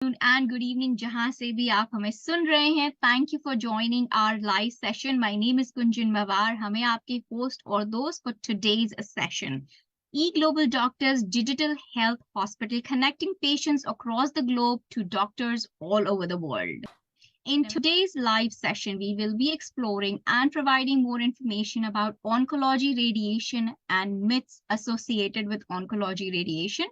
and good evening जहां से भी आप हमें सुन रहे हैं. Thank you for joining our live session. My name is Kunjan Mawar. हमें आपके host और दोस्त for today's session. E-Global Doctors Digital Health Hospital, connecting patients across the globe to doctors all over the world. In today's live session, we will be exploring and providing more information about oncology radiation and myths associated with oncology radiation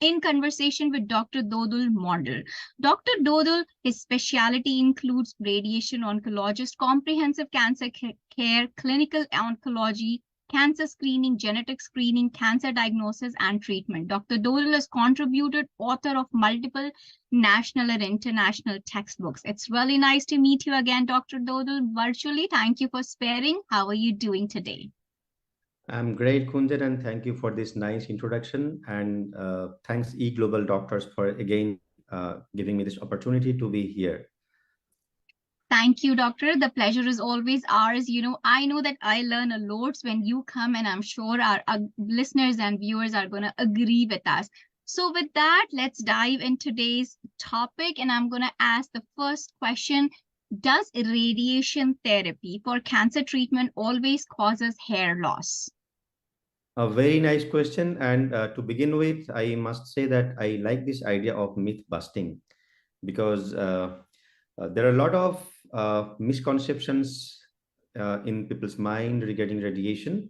in conversation with Dr. Dodul Mondal. Dr. Dodul, his specialty includes radiation oncologist, comprehensive cancer care, clinical oncology, cancer screening, genetic screening, cancer diagnosis, and treatment. Dr. Dodul has contributed, author of multiple national and international textbooks. It's really nice to meet you again, Dr. Dodul, virtually. Thank you for sparing. How are you doing today? I'm great, Kunjan, and thank you for this nice introduction. And thanks, E-Global Doctors, for again giving me this opportunity to be here. Thank you, Doctor. The pleasure is always ours. I know that I learn a lot when you come, and I'm sure our listeners and viewers are going to agree with us. So, with that, let's dive in today's topic. And I'm going to ask the first question. Does radiation therapy for cancer treatment always causes hair loss? A very nice question. And to begin with, I must say that I like this idea of myth busting because there are a lot of misconceptions in people's mind regarding radiation.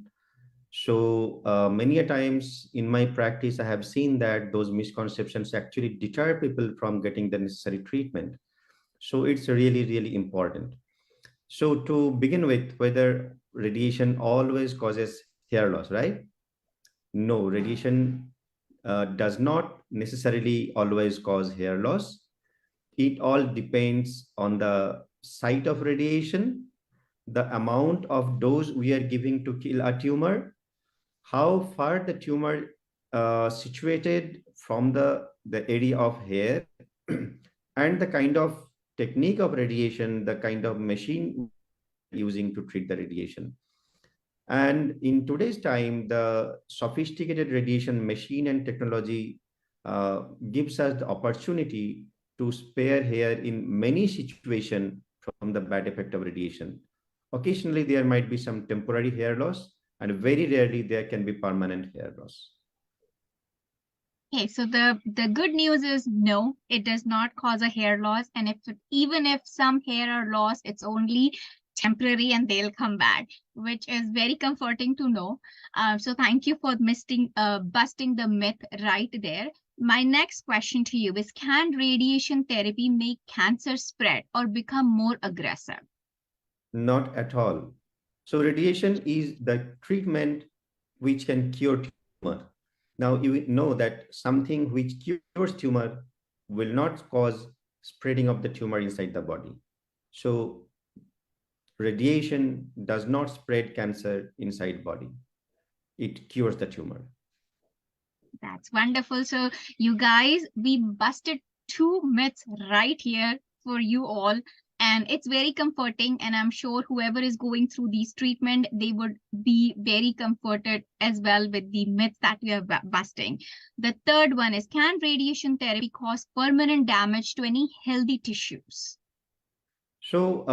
So many a times in my practice, I have seen that those misconceptions actually deter people from getting the necessary treatment. So it's really, really important. So to begin with, whether radiation always causes hair loss, right? No, radiation does not necessarily always cause hair loss. It all depends on the site of radiation, the amount of dose we are giving to kill a tumor, how far the tumor situated from the area of hair, and the kind of technique of radiation, the kind of machine using to treat the radiation. And in today's time, the sophisticated radiation machine and technology gives us the opportunity to spare hair in many situations from the bad effect of radiation. Occasionally, there might be some temporary hair loss, and very rarely there can be permanent hair loss. Okay, so the good news is no, it does not cause a hair loss, and even if some hair are lost, it's only temporary and they'll come back, which is very comforting to know. So thank you for busting the myth right there. My next question to you is: can radiation therapy make cancer spread or become more aggressive? Not at all. So radiation is the treatment which can cure tumor. Now you know that something which cures tumor will not cause spreading of the tumor inside the body. So radiation does not spread cancer inside body. It cures the tumor. That's wonderful. So you guys, we busted two myths right here for you all. And it's very comforting. And I'm sure whoever is going through these treatment, they would be very comforted as well with the myths that we are busting. The third one is: can radiation therapy cause permanent damage to any healthy tissues? So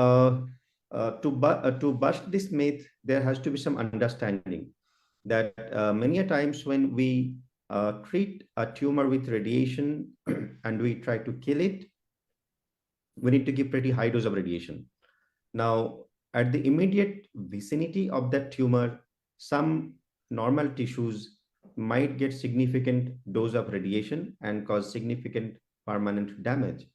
to bust this myth, there has to be some understanding that many a times when we treat a tumor with radiation and we try to kill it, we need to give pretty high dose of radiation. Now, at the immediate vicinity of that tumor, some normal tissues might get significant dose of radiation and cause significant permanent damage.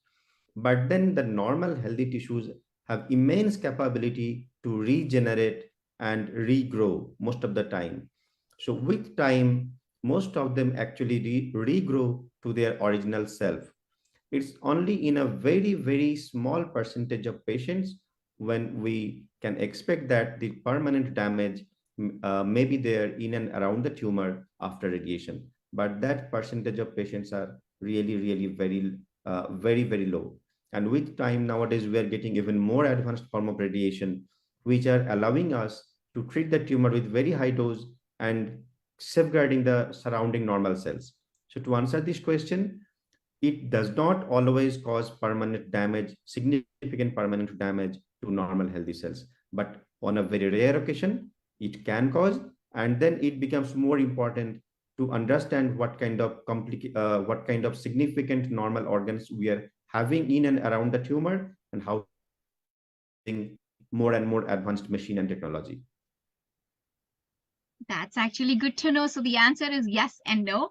But then the normal healthy tissues have immense capability to regenerate and regrow most of the time. So with time, most of them actually regrow to their original self. It's only in a very, very small percentage of patients when we can expect that the permanent damage may be there in and around the tumor after radiation. But that percentage of patients are really, really very, very low. And with time nowadays, we are getting even more advanced form of radiation, which are allowing us to treat the tumor with very high dose and safeguarding the surrounding normal cells. So to answer this question, it does not always cause permanent damage, significant permanent damage to normal healthy cells. But on a very rare occasion, it can cause, and then it becomes more important to understand what kind of significant normal organs we are having in and around the tumor, and how to treat them using more and more advanced machine and technology. That's actually good to know. So the answer is yes and no.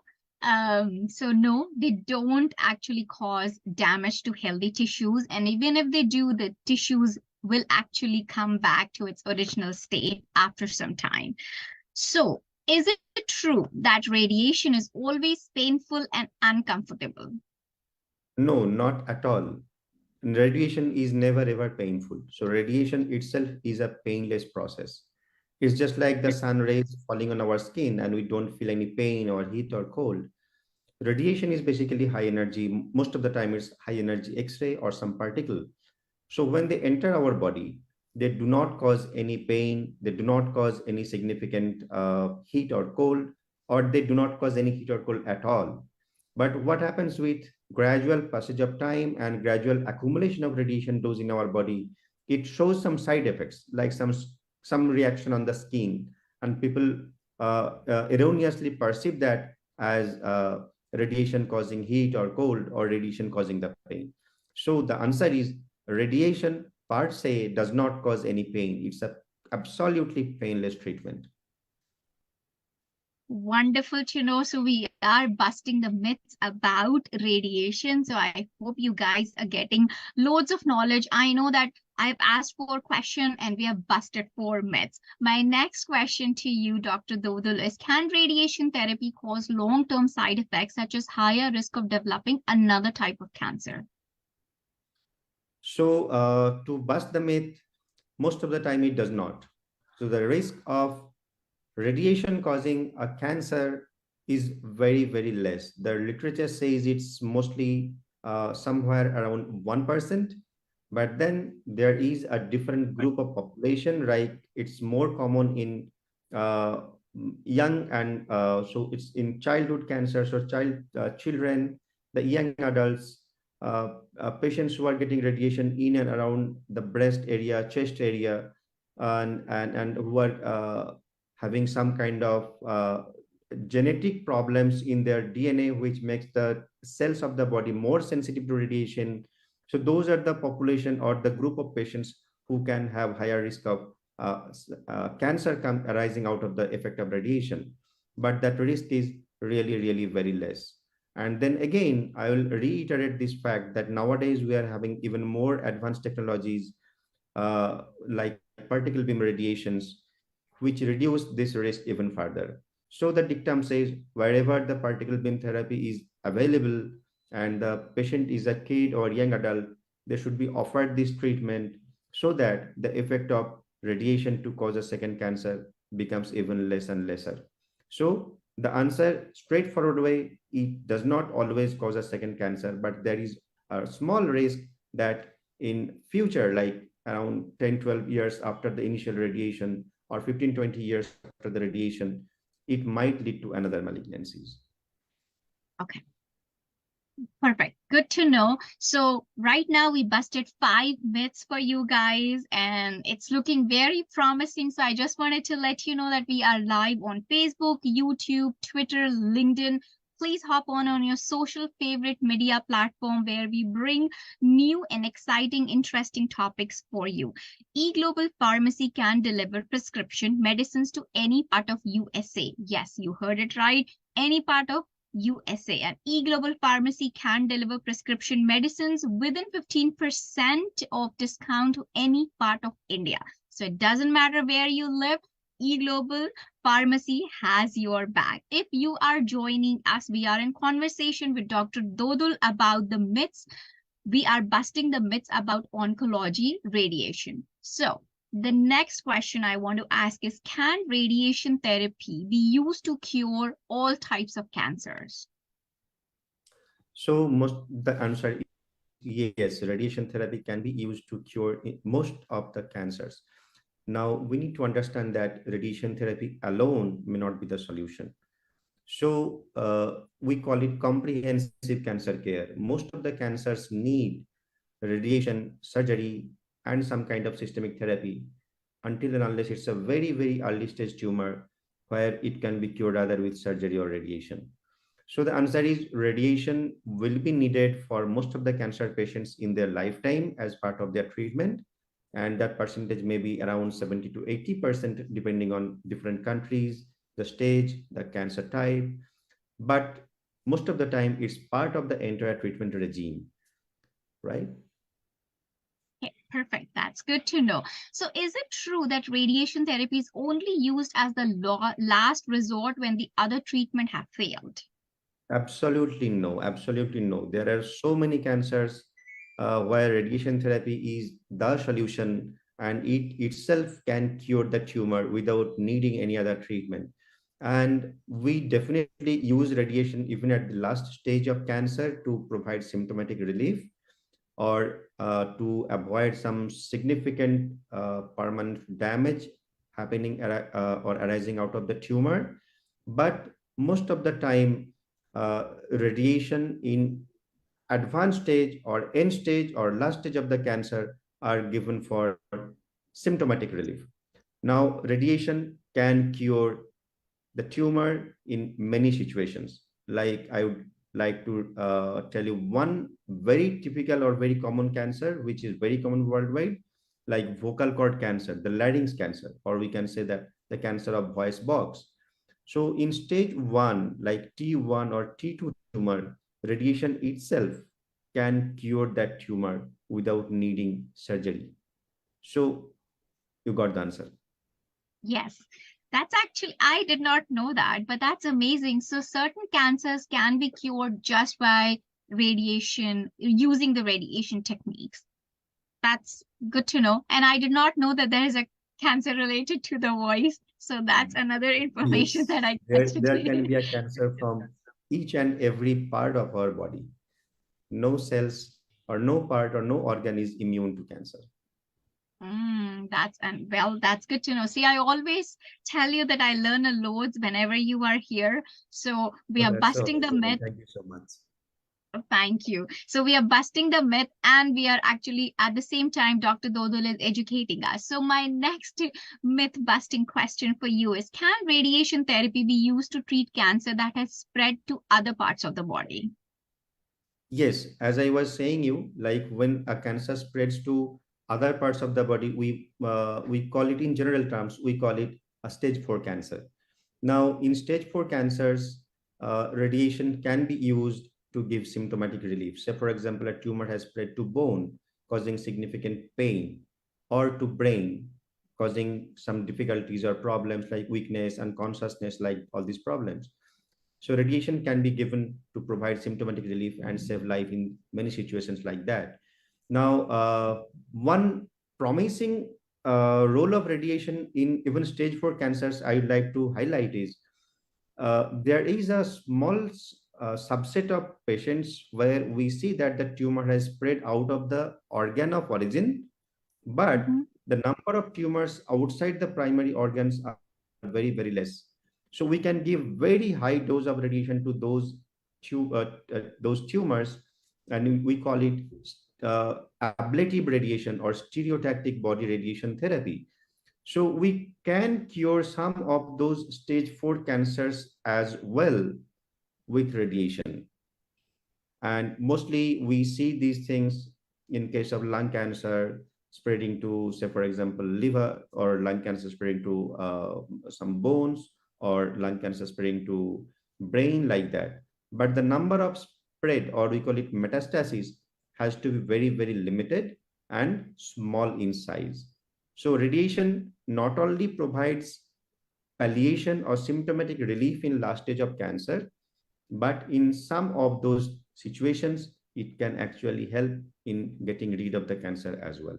So no, they don't actually cause damage to healthy tissues. And even if they do, the tissues will actually come back to its original state after some time. So is it true that radiation is always painful and uncomfortable? No, not at all. Radiation is never ever painful. So radiation itself is a painless process. It's just like the sun rays falling on our skin and we don't feel any pain or heat or cold. Radiation is basically high energy. Most of the time it's high energy X-ray or some particle. So when they enter our body, they do not cause any pain, they do not cause any significant heat or cold, or they do not cause any heat or cold at all. But what happens with gradual passage of time and gradual accumulation of radiation dose in our body, it shows some side effects, like some reaction on the skin, and people erroneously perceive that as radiation causing heat or cold or radiation causing the pain. So the answer is radiation per se does not cause any pain. It's a absolutely painless treatment. Wonderful to know. So we are busting the myths about radiation. So I hope you guys are getting loads of knowledge. I know that I've asked 4 questions and we have busted 4 myths. My next question to you, Dr. Dodul, is can radiation therapy cause long-term side effects such as higher risk of developing another type of cancer? So to bust the myth, most of the time it does not. So the risk of radiation causing a cancer is very, very less. The literature says it's mostly somewhere around 1%, but then there is a different group of population, right? It's more common in uh, young, and so it's in childhood cancers or children, the young adults, patients who are getting radiation in and around the breast area, chest area, and who are having some kind of genetic problems in their DNA, which makes the cells of the body more sensitive to radiation. So those are the population or the group of patients who can have higher risk of cancer arising out of the effect of radiation. But that risk is really, really very less. And then again, I will reiterate this fact that nowadays we are having even more advanced technologies like particle beam radiations, which reduce this risk even further. So the dictum says wherever the particle beam therapy is available and the patient is a kid or young adult, they should be offered this treatment so that the effect of radiation to cause a second cancer becomes even less and lesser. So the answer, straightforward way, it does not always cause a second cancer, but there is a small risk that in future, like around 10, 12 years after the initial radiation, or 15, 20 years after the radiation, it might lead to another malignancies. Okay. Perfect. Good to know. So right now we busted 5 myths for you guys and it's looking very promising. So I just wanted to let you know that we are live on Facebook, YouTube, Twitter, LinkedIn. Please hop on your social favorite media platform where we bring new and exciting, interesting topics for you. eGlobal Pharmacy can deliver prescription medicines to any part of USA. Yes, you heard it right. Any part of USA. And eGlobal Pharmacy can deliver prescription medicines within 15% of discount to any part of India. So it doesn't matter where you live, eGlobal Pharmacy has your back. If you are joining us, we are in conversation with Dr. Dodul about the myths. We are busting the myths about oncology radiation. So the next question I want to ask is, can radiation therapy be used to cure all types of cancers? So the answer is yes, radiation therapy can be used to cure most of the cancers. Now we need to understand that radiation therapy alone may not be the solution. So we call it comprehensive cancer care. Most of the cancers need radiation, surgery, and some kind of systemic therapy until and unless it's a very, very early stage tumor where it can be cured either with surgery or radiation. So the answer is radiation will be needed for most of the cancer patients in their lifetime as part of their treatment. And that percentage may be around 70 to 80% depending on different countries, the stage, the cancer type. But most of the time, it's part of the entire treatment regime, right? Okay, perfect. That's good to know. So, is it true that radiation therapy is only used as the last resort when the other treatment have failed? Absolutely no, absolutely no. There are so many cancers where radiation therapy is the solution and it itself can cure the tumor without needing any other treatment. And we definitely use radiation even at the last stage of cancer to provide symptomatic relief or to avoid some significant permanent damage happening or arising out of the tumor. But most of the time, radiation in advanced stage or end stage or last stage of the cancer are given for symptomatic relief. Now, radiation can cure the tumor in many situations. Like I would like to tell you one very typical or very common cancer, which is very common worldwide, like vocal cord cancer, the larynx cancer, or we can say that the cancer of voice box. So in stage one, like T1 or T2 tumor, radiation itself can cure that tumor without needing surgery. So you got the answer. Yes, that's actually, I did not know that, but that's amazing. So, certain cancers can be cured just by radiation, using the radiation techniques. That's good to know. And I did not know that there is a cancer related to the voice. So, that's another information Yes, that I got there can today. be a cancer from each and every part of our body. No cells or no part or no organ is immune to cancer. That's and well, that's good to know. See, I always tell you that I learn a loads whenever you are here. So we Oh, are that's so busting the amazing. myth. Thank you so much. Thank you. So we are busting the myth and we are actually at the same time Dr. Dodul is educating us. So my next myth busting question for you is, can radiation therapy be used to treat cancer that has spread to other parts of the body? Yes, as I was saying you, like when a cancer spreads to other parts of the body, we call it in general terms, we call it a stage 4 cancer. Now, in stage 4 cancers, radiation can be used to give symptomatic relief. Say, for example, a tumor has spread to bone, causing significant pain, or to brain, causing some difficulties or problems like weakness, unconsciousness, like all these problems. So radiation can be given to provide symptomatic relief and save life in many situations like that. Now, one promising role of radiation in even stage 4 cancers I would like to highlight is there is a small subset of patients where we see that the tumor has spread out of the organ of origin, but Mhm. the number of tumors outside the primary organs are very, very less. So we can give very high dose of radiation to those tumors, and we call it ablative radiation or stereotactic body radiation therapy. So we can cure some of those stage 4 cancers as well with radiation. And mostly we see these things in case of lung cancer spreading to, say, for example, liver, or lung cancer spreading to some bones, or lung cancer spreading to brain, like that. But the number of spread, or we call it metastasis, has to be very, very limited and small in size. So radiation not only provides palliation or symptomatic relief in last stage of cancer, but in some of those situations, it can actually help in getting rid of the cancer as well.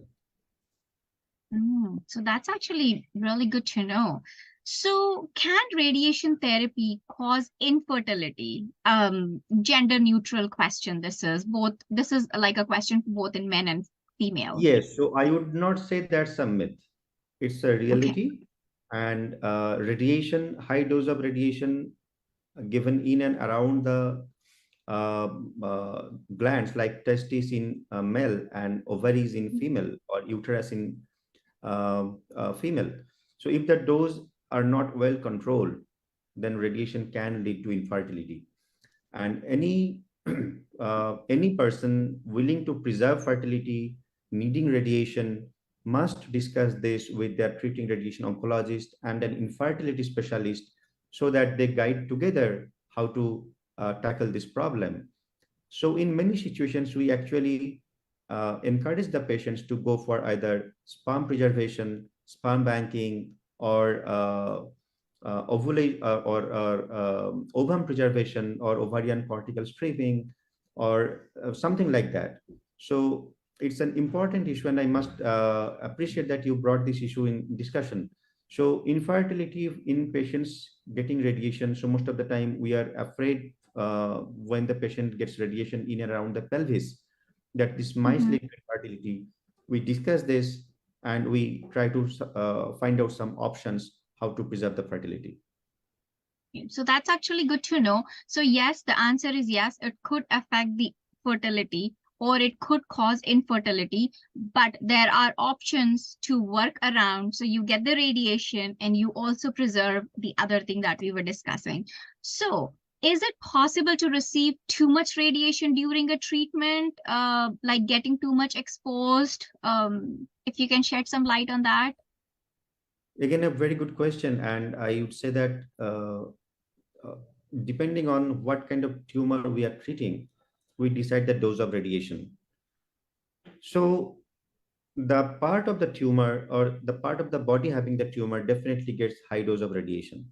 So that's actually really good to know. So can radiation therapy cause infertility? Gender neutral question. This is like a question for both in men and female. Yes, so I would not say that's a myth. It's a Okay. reality. And radiation, high dose of radiation given in and around the uh, glands like testes in male and ovaries in female or uterus in female. So if the dose are not well controlled, then radiation can lead to infertility. And any person willing to preserve fertility needing radiation must discuss this with their treating radiation oncologist and an infertility specialist so that they guide together how to tackle this problem. So in many situations, we actually encourage the patients to go for either sperm preservation, sperm banking, or ovum preservation or ovarian cortical stripping or something like that. So it's an important issue, and I must appreciate that you brought this issue in discussion. So infertility in patients getting radiation. So most of the time we are afraid when the patient gets radiation in and around the pelvis that this might Mhm. lead to infertility. We discuss this and we try to find out some options how to preserve the fertility. So that's actually good to know. So yes, the answer is yes, it could affect the fertility or it could cause infertility, but there are options to work around. So you get the radiation and you also preserve the other thing that we were discussing. So is it possible to receive too much radiation during a treatment, like getting too much exposed? If you can shed some light on that. Again, a very good question, and I would say that uh, depending on what kind of tumor we are treating, we decide the dose of radiation. So the part of the tumor or the part of the body having the tumor definitely gets high dose of radiation,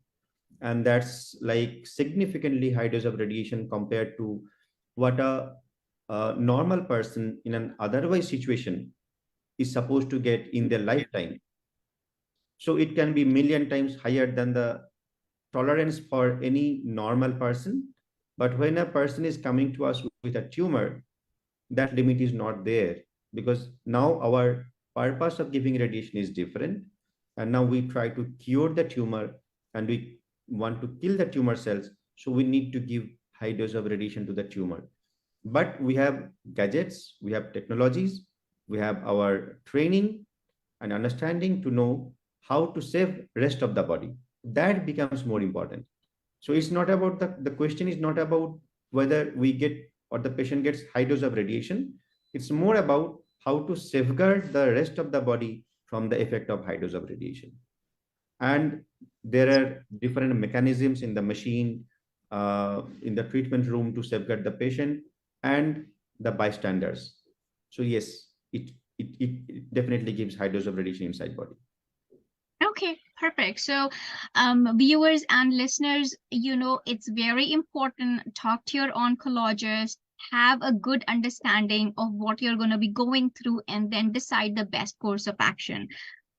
and that's like significantly high dose of radiation compared to what a normal person in an otherwise situation is supposed to get in their lifetime. So it can be million times higher than the tolerance for any normal person. But when a person is coming to us with a tumor, that limit is not there, because now our purpose of giving radiation is different. And now we try to cure the tumor and we want to kill the tumor cells. So we need to give high dose of radiation to the tumor. But we have gadgets, we have technologies, we have our training and understanding to know how to save rest of the body. That becomes more important. So it's not about the question is not about whether we get or the patient gets high dose of radiation. It's more about how to safeguard the rest of the body from the effect of high dose of radiation. And there are different mechanisms in the machine, in the treatment room to safeguard the patient and the bystanders. So yes, it definitely gives high dose of radiation inside body. Okay, perfect. So, viewers and listeners, it's very important. Talk to your oncologist, have a good understanding of what you're going to be going through, and then decide the best course of action.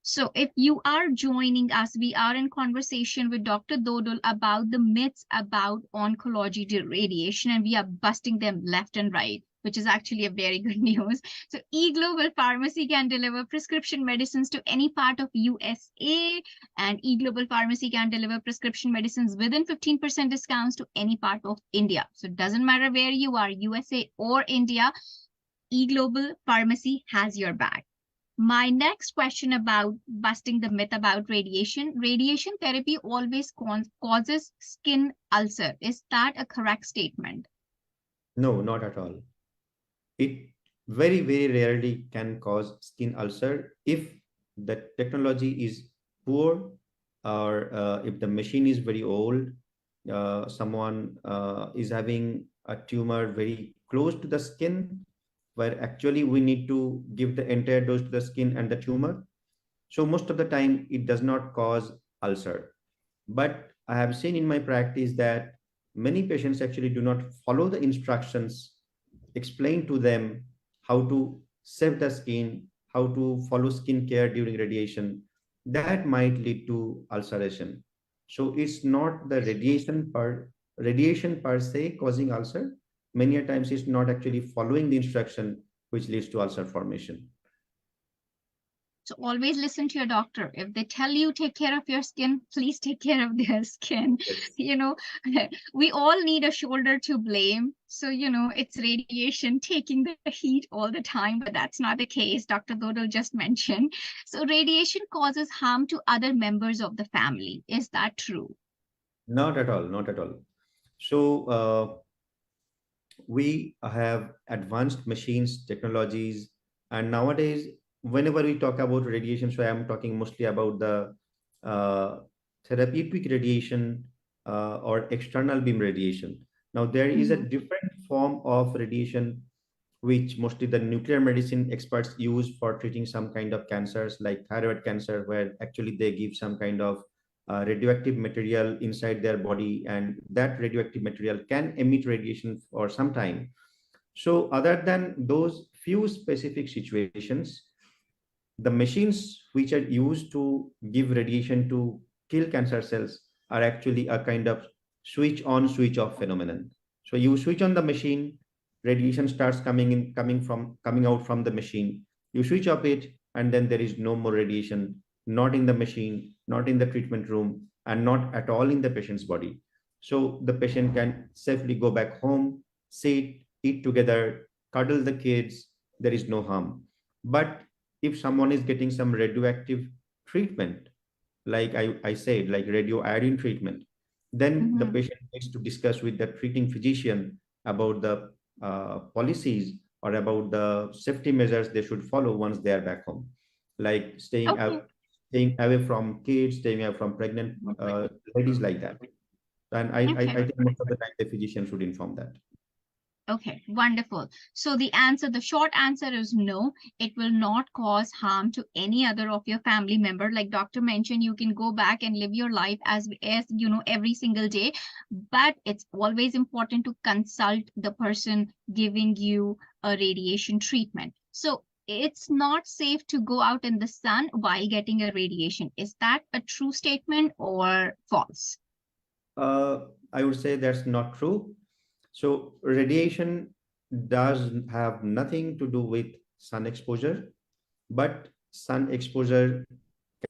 So, if you are joining us, we are in conversation with Dr. Dodul about the myths about oncology radiation, and we are busting them left and right, which is actually a very good news. So, eGlobal Pharmacy can deliver prescription medicines to any part of USA, and eGlobal Pharmacy can deliver prescription medicines within 15% discounts to any part of India. So, it doesn't matter where you are, USA or India, eGlobal Pharmacy has your back. My next question about busting the myth about radiation. Radiation therapy always causes skin ulcer. Is that a correct statement? No, not at all. It very, very rarely can cause skin ulcer if the technology is poor or if the machine is very old, someone is having a tumor very close to the skin, where actually we need to give the entire dose to the skin and the tumor. So most of the time it does not cause ulcer. But I have seen in my practice that many patients actually do not follow the instructions explain to them how to save the skin, how to follow skin care during radiation, that might lead to ulceration. So it's not the radiation per se causing ulcer. Many a times it's not actually following the instruction which leads to ulcer formation. So always listen to your doctor. If they tell you take care of your skin, please take care of their skin. Yes. You know, we all need a shoulder to blame. So, it's radiation taking the heat all the time, but that's not the case. Dr. Dodul just mentioned. So radiation causes harm to other members of the family. Is that true? Not at all, not at all. So we have advanced machines, technologies, and nowadays, whenever we talk about radiation, so I'm talking mostly about the uh, therapeutic radiation or external beam radiation. Now, there is a Mhm. different form of radiation which mostly the nuclear medicine experts use for treating some kind of cancers like thyroid cancer, where actually they give some kind of radioactive material inside their body, and that radioactive material can emit radiation for some time. So, other than those few specific situations, the machines which are used to give radiation to kill cancer cells are actually a kind of switch on, switch off phenomenon. So you switch on the machine, radiation starts coming out from the machine. You switch off it, and then there is no more radiation, not in the machine, not in the treatment room, and not at all in the patient's body. So the patient can safely go back home, sit, eat together, cuddle the kids. There is no harm. But if someone is getting some radioactive treatment, like I said, like radioiodine treatment, then the Mhm. patient needs to discuss with the treating physician about the policies or about the safety measures they should follow once they are back home, like Okay. staying away from kids, staying away from pregnant ladies, like that. And I Okay. think most of the time the physician should inform that. Okay, wonderful. So the short answer is no, it will not cause harm to any other of your family member. Like doctor mentioned, you can go back and live your life as every single day, but it's always important to consult the person giving you a radiation treatment. So it's not safe to go out in the sun while getting a radiation. Is that a true statement or false? I would say that's not true. So radiation does have nothing to do with sun exposure, but sun exposure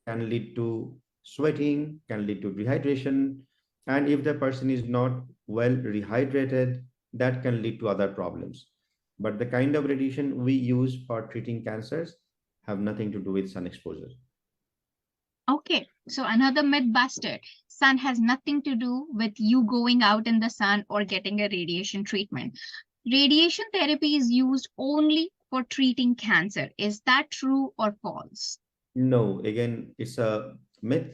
can lead to sweating, can lead to dehydration, and if the person is not well rehydrated, that can lead to other problems. But the kind of radiation we use for treating cancers have nothing to do with sun exposure. Okay, so another myth busted. Sun has nothing to do with you going out in the sun or getting a radiation treatment. Radiation therapy is used only for treating cancer. Is that true or false? No, again, it's a myth.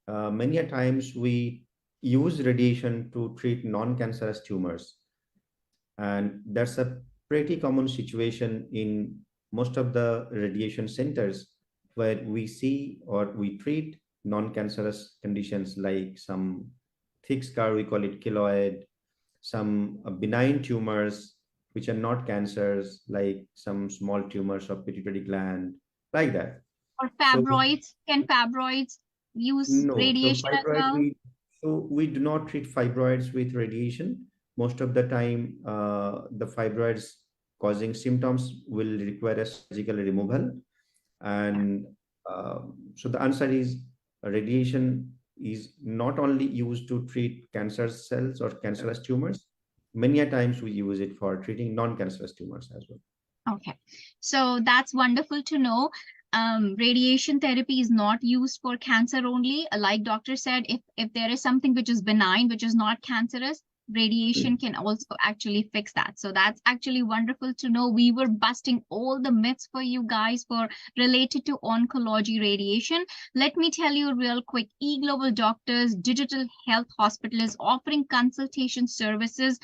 Many a times we use radiation to treat non-cancerous tumors, and that's a pretty common situation in most of the radiation centers where we see or we treat non-cancerous conditions like some thick scar, we call it keloid, some benign tumors which are not cancers, like some small tumors of pituitary gland, like that. Or So fibroids? Can fibroids use no, so radiation as well? we do not treat fibroids with radiation. Most of the time, the fibroids causing symptoms will require a surgical removal. Yeah. And so the answer is radiation is not only used to treat cancer cells or cancerous tumors. Many a times we use it for treating non-cancerous tumors as well. Okay, so that's wonderful to know. Radiation therapy is not used for cancer only. Like doctor said, if there is something which is benign, which is not cancerous, radiation can also actually fix that. So that's actually wonderful to know. We were busting all the myths for you guys for related to oncology radiation. Let me tell you real quick, eGlobal Doctors Digital Health Hospital is offering consultation services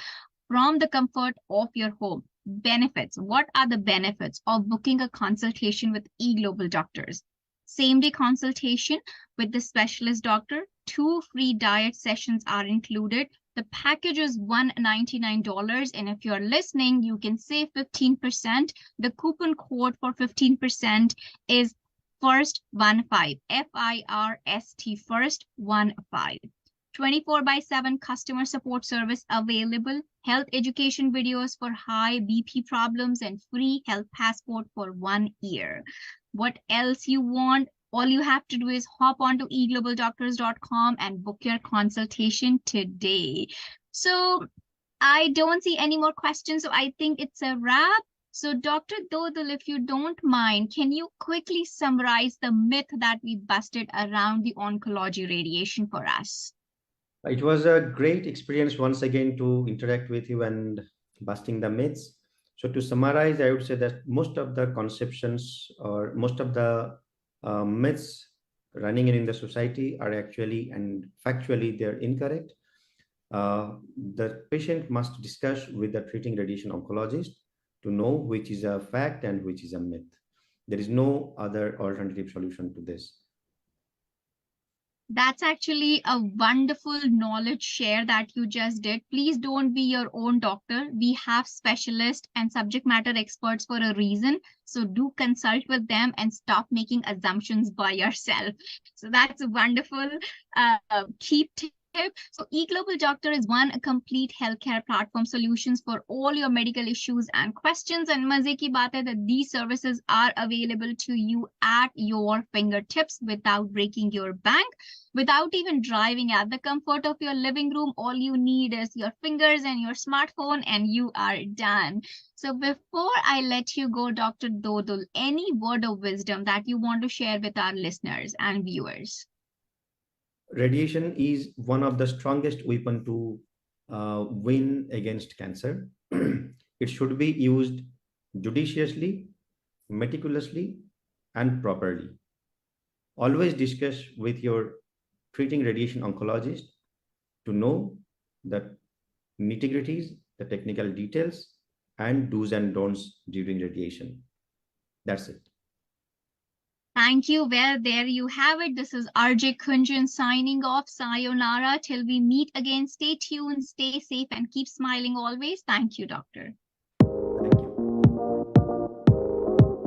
from the comfort of your home. Benefits. What are the benefits of booking a consultation with eGlobal Doctors? Same day consultation with the specialist doctor. 2 free diet sessions are included. The package is $199. And if you're listening, you can save 15%. The coupon code for 15% is FIRST15. FIRST first 15. 24/7 customer support service available. health education videos for high BP problems, and free health passport for 1 year. What else you want? All you have to do is hop onto eglobaldoctors.com and book your consultation today. So I don't see any more questions, so I think it's a wrap. So, Dr. Dodul, if you don't mind, can you quickly summarize the myth that we busted around the oncology radiation for us? It was a great experience once again to interact with you and busting the myths. So, to summarize, I would say that most of the conceptions or most of the myths running in the society are actually and factually they're incorrect. The patient must discuss with the treating radiation oncologist to know which is a fact and which is a myth. There is no other alternative solution to this. That's actually a wonderful knowledge share that you just did. Please don't be your own doctor. We have specialists and subject matter experts for a reason. So do consult with them and stop making assumptions by yourself. So that's a wonderful key tip. So eGlobal Doctor is one complete healthcare platform solutions for all your medical issues and questions. And maze ki baat hai that these services are available to you at your fingertips without breaking your bank, without even driving, at the comfort of your living room. All you need is your fingers and your smartphone, and you are done. So before I let you go, Dr. Dodul, any word of wisdom that you want to share with our listeners and viewers? Radiation is one of the strongest weapon to win against cancer. It should be used judiciously, meticulously, and properly. Always discuss with your treating radiation oncologist to know the nitty-gritties, the technical details, and do's and don'ts during radiation. That's it. Thank you. Well, there you have it. This is RJ Kunjan signing off. Sayonara. Till we meet again, stay tuned, stay safe, and keep smiling always. Thank you, Doctor.